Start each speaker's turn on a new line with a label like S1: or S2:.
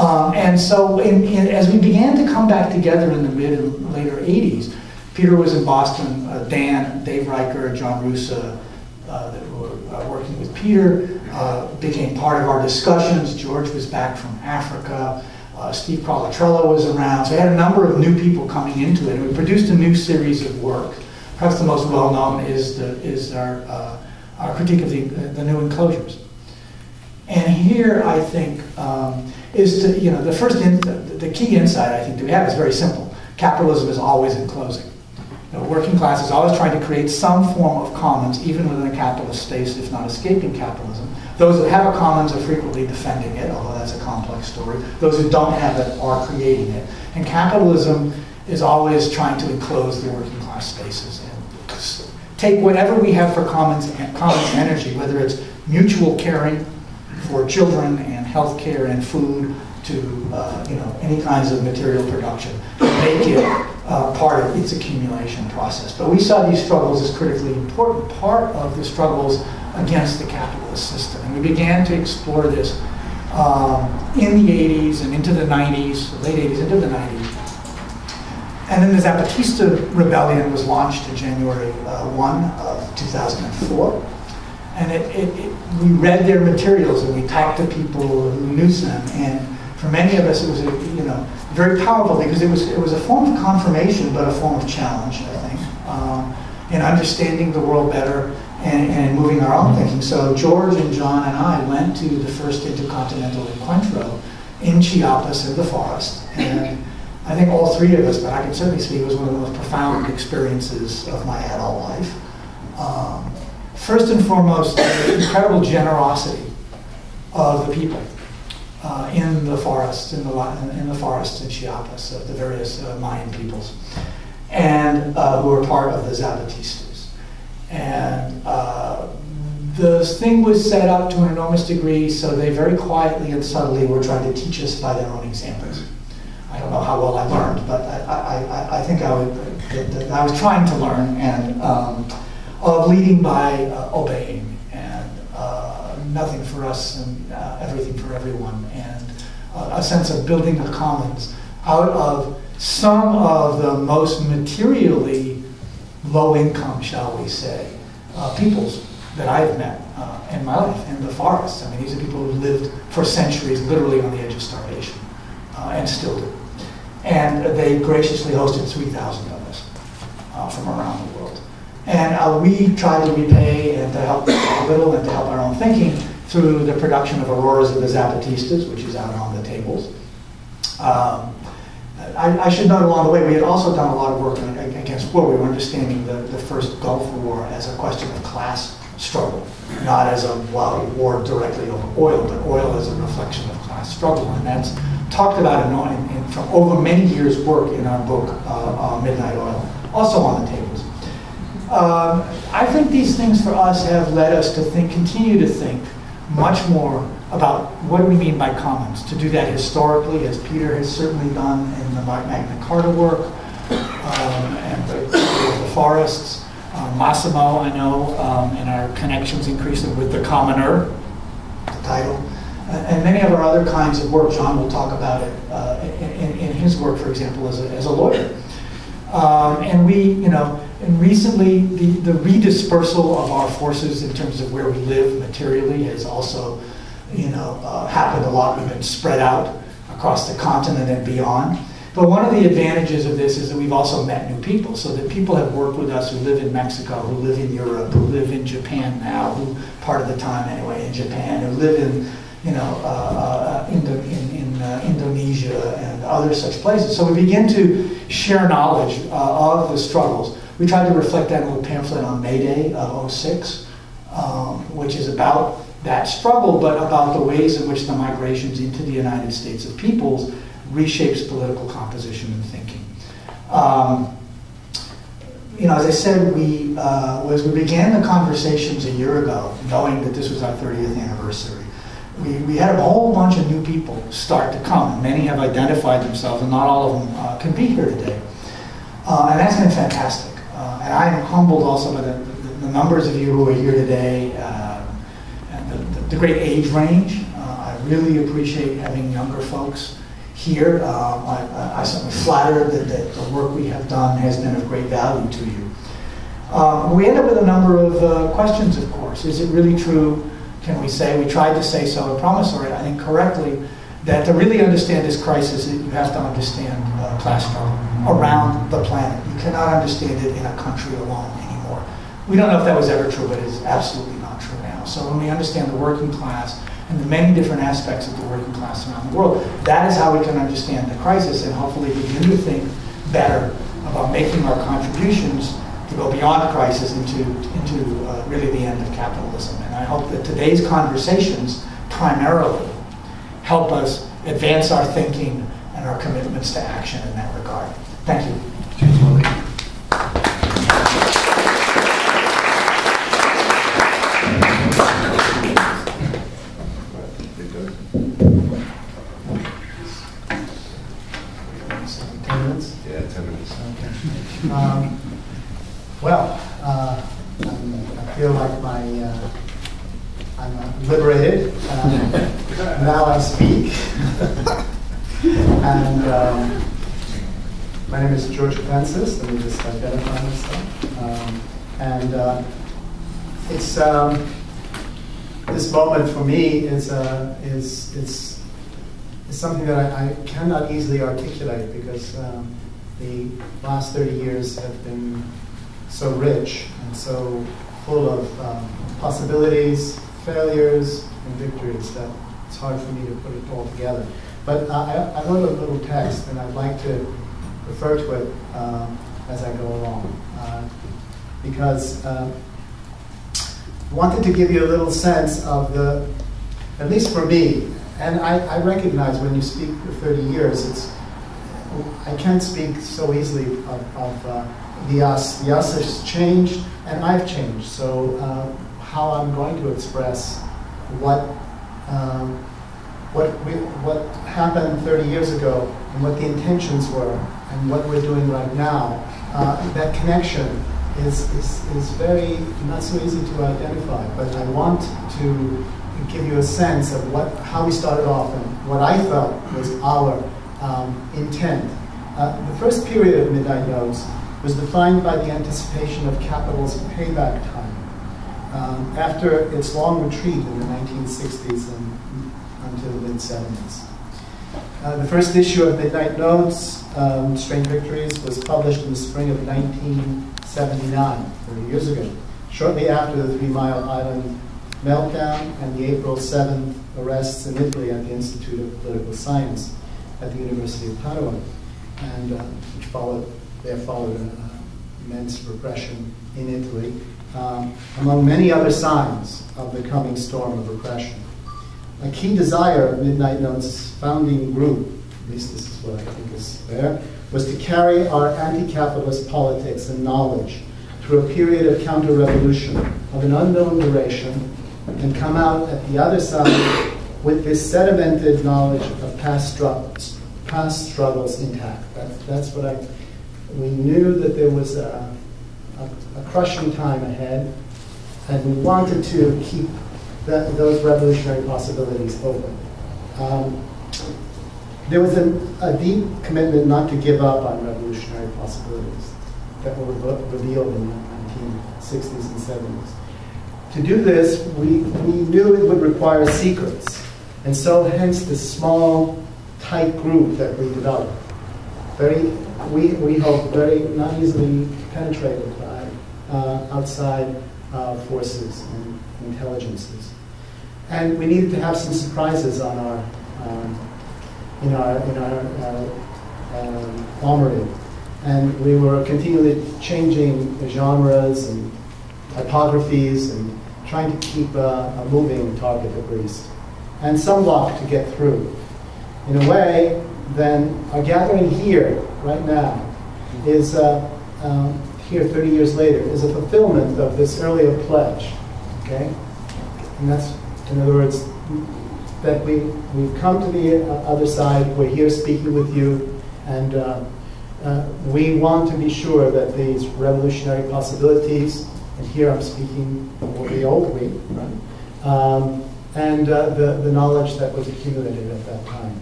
S1: And so as we began to come back together in the mid and later 80s, Peter was in Boston, Dan, Dave Riker, John Russa, that were working with Peter, became part of our discussions. George was back from Africa. Steve Colatrello was around. So we had a number of new people coming into it. And we produced a new series of work. Perhaps the most well-known is our critique of the new enclosures. And here, I think, is to, the key insight I think that we have is very simple. Capitalism is always enclosing. The working class is always trying to create some form of commons, even within a capitalist space, if not escaping capitalism. Those that have a commons are frequently defending it, although that's a complex story. Those who don't have it are creating it. And capitalism is always trying to enclose the working class spaces and take whatever we have for commons energy, whether it's mutual caring for children and healthcare and food to any kinds of material production, make it part of its accumulation process. But we saw these struggles as critically important part of the struggles against the capitalist system. And we began to explore this in the 80s and into the 90s, late 80s into the 90s. And then the Zapatista rebellion was launched in January 1 of 2004. And we read their materials and we talked to people who knew them. And for many of us, it was very powerful because it was a form of confirmation, but a form of challenge, I think, in understanding the world better and moving our own thinking. So George and John and I went to the first intercontinental encuentro in Chiapas in the forest. And I think all three of us, but I can certainly speak, it was one of the most profound experiences of my adult life. First and foremost, the incredible generosity of the people in the forests, in the forests in Chiapas, of the various Mayan peoples, and who were part of the Zapatistas. And the thing was set up to an enormous degree, so they very quietly and subtly were trying to teach us by their own examples. I don't know how well I learned, but I think I was trying to learn, and of leading by obeying, and nothing for us and everything for everyone, and a sense of building the commons out of some of the most materially low income, shall we say, peoples that I've met in my life in the forests. I mean, these are people who lived for centuries literally on the edge of starvation, and still do. And they graciously hosted 3,000 of us from around the world. And we tried to repay and to help a little and to help our own thinking through the production of Auroras of the Zapatistas, which is out on the tables. I should note along the way, we had also done a lot of work against war. We were understanding the first Gulf War as a question of class struggle, not as a war directly over oil, but oil as a reflection of class struggle. And that's talked about from over many years' work in our book, Midnight Oil, also on the tables. I think these things for us have led us to continue to think much more about what do we mean by commons, to do that historically, as Peter has certainly done in the Magna Carta work, and the forests. Massimo, I know, and our connections increasingly with the commoner, the title, and many of our other kinds of work. John will talk about it in his work, for example, as a lawyer. And recently, the redispersal of our forces in terms of where we live materially has also, happened a lot. We've been spread out across the continent and beyond. But one of the advantages of this is that we've also met new people, so that people have worked with us who live in Mexico, who live in Europe, who live in Japan now, who part of the time anyway in Japan, who live in Indonesia and other such places. So we begin to share knowledge of the struggles. We tried to reflect that in a little pamphlet on May Day of 06, which is about that struggle, but about the ways in which the migrations into the United States of peoples reshapes political composition and thinking. As I said, as we began the conversations a year ago, knowing that this was our 30th anniversary, we had a whole bunch of new people start to come, and many have identified themselves, and not all of them can be here today. And that's been fantastic. And I am humbled also by the numbers of you who are here today, and the great age range. I really appreciate having younger folks here. I'm certainly flattered that the work we have done has been of great value to you. We end up with a number of questions, of course. Is it really true, can we say, we tried to say so in promissory, I think correctly, that to really understand this crisis, you have to understand class struggle around the planet. You cannot understand it in a country alone anymore. We don't know if that was ever true, but it is absolutely not true now. So when we understand the working class and the many different aspects of the working class around the world, that is how we can understand the crisis and hopefully begin to think better about making our contributions to go beyond crisis into really the end of capitalism. And I hope that today's conversations primarily help us advance our thinking and our commitments to action in that regard. Thank you.
S2: I feel like I'm liberated. Now I speak. And my name is George Caffentzis. Let me just identify myself. It's this moment for me is something that I cannot easily articulate because the last 30 years have been so rich and so full of possibilities, failures, and victories that it's hard for me to put it all together. But I wrote a little text, and I'd like to refer to it as I go along, because I wanted to give you a little sense of the, at least for me, and I recognize when you speak for 30 years, I can't speak so easily of the us. The us has changed, and I've changed. So how I'm going to express what happened 30 years ago, and what the intentions were, and what we're doing right now, that connection is very not so easy to identify. But I want to give you a sense of how we started off and what I felt was our intent. The first period of Midnight Notes was defined by the anticipation of capital's payback time. After its long retreat in the 1960s and until the mid-70s. The first issue of Midnight Notes, Strange Victories, was published in the spring of 1979, 30 years ago, shortly after the 3 Mile Island meltdown and the April 7th arrests in Italy at the Institute of Political Science at the University of Padua, and which followed immense repression in Italy, among many other signs of the coming storm of repression. A key desire of Midnight Notes' founding group, at least this is what I think is there, was to carry our anti-capitalist politics and knowledge through a period of counter-revolution of an unknown duration and come out at the other side with this sedimented knowledge of past struggles intact. That's what we knew that there was a crushing time ahead, and we wanted to keep those revolutionary possibilities open. There was a deep commitment not to give up on revolutionary possibilities that were revealed in the 1960s and 70s. To do this, we knew it would require secrets, and so hence this small, tight group that we developed. We hope, very not easily penetrated by outside forces and intelligences. And we needed to have some surprises on in our armory. And we were continually changing the genres and typographies and trying to keep a moving target at least. And some luck to get through. In a way, then our gathering here, right now, is here 30 years later, is a fulfillment of this earlier pledge, okay? And that's, in other words, that we've come to the other side, we're here speaking with you, and we want to be sure that these revolutionary possibilities, and here I'm speaking for the old we, right? and the knowledge that was accumulated at that time.